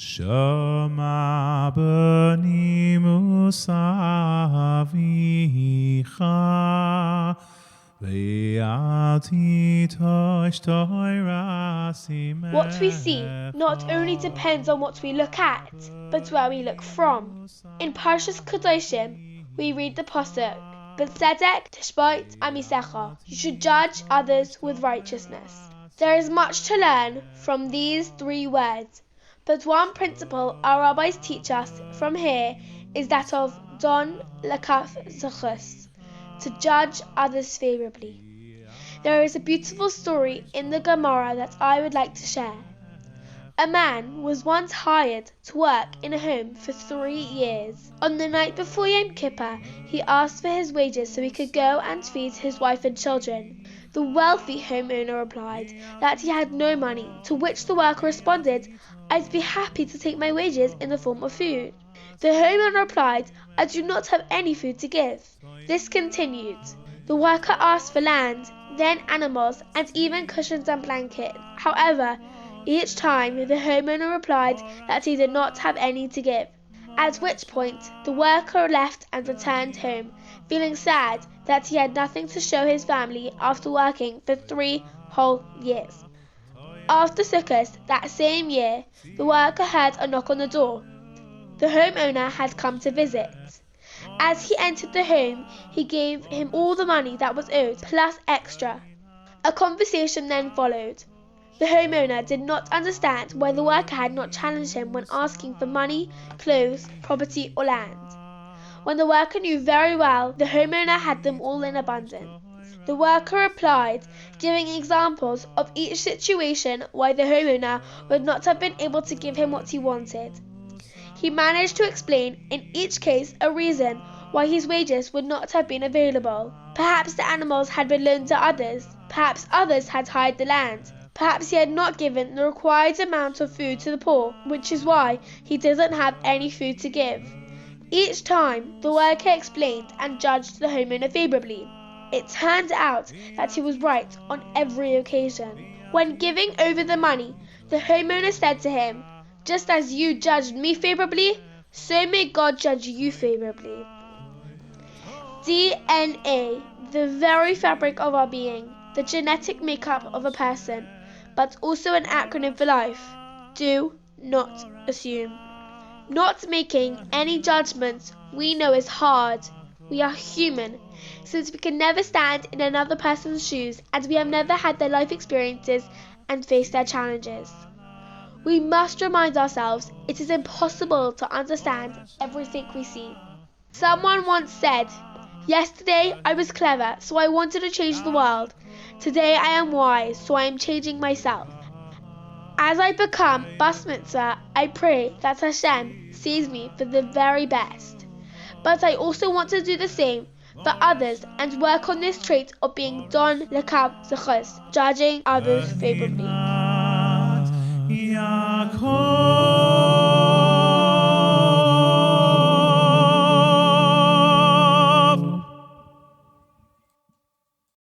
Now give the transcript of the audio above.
Shoma b'ni musavicha ve'alti tosh Torah simech. What we see not only depends on what we look at, but where we look from. In Parsha's Kedoshim, we read the pasuk, B'tzedek tishbot amisecha. You should judge others with righteousness. There is much to learn from these 3 words, but one principle our rabbis teach us from here is that of don lekaf zechus, to judge others favorably. There is a beautiful story in the Gemara that I would like to share. A man was once hired to work in a home for 3 years. On the night before Yom Kippur, he asked for his wages so he could go and feed his wife and children. The wealthy homeowner replied that he had no money, to which the worker responded, I'd be happy to take my wages in the form of food. The homeowner replied, I do not have any food to give. This continued. The worker asked for land, then animals, and even cushions and blankets. However, each time the homeowner replied that he did not have any to give, at which point the worker left and returned home, feeling sad that he had nothing to show his family after working for 3 whole years. After Sukkot that same year, the worker heard a knock on the door. The homeowner had come to visit. As he entered the home, he gave him all the money that was owed, plus extra. A conversation then followed. The homeowner did not understand why the worker had not challenged him when asking for money, clothes, property or land, when the worker knew very well the homeowner had them all in abundance. The worker replied, giving examples of each situation why the homeowner would not have been able to give him what he wanted. He managed to explain in each case a reason why his wages would not have been available. Perhaps the animals had been loaned to others. Perhaps others had hired the land. Perhaps he had not given the required amount of food to the poor, which is why he doesn't have any food to give. Each time, the worker explained and judged the homeowner favourably. It turned out that he was right on every occasion. When giving over the money, the homeowner said to him, just as you judged me favourably, so may God judge you favourably. DNA, the very fabric of our being, the genetic makeup of a person, but also an acronym for life. Do not assume. Not making any judgments we know is hard. We are human, since we can never stand in another person's shoes and we have never had their life experiences and faced their challenges. We must remind ourselves it is impossible to understand everything we see. Someone once said, yesterday I was clever, so I wanted to change the world. Today I am wise, so I am changing myself. As I become Bas Mitzvah, I pray that Hashem sees me for the very best. But I also want to do the same for others and work on this trait of being Don Lekab Zechus, judging others favorably.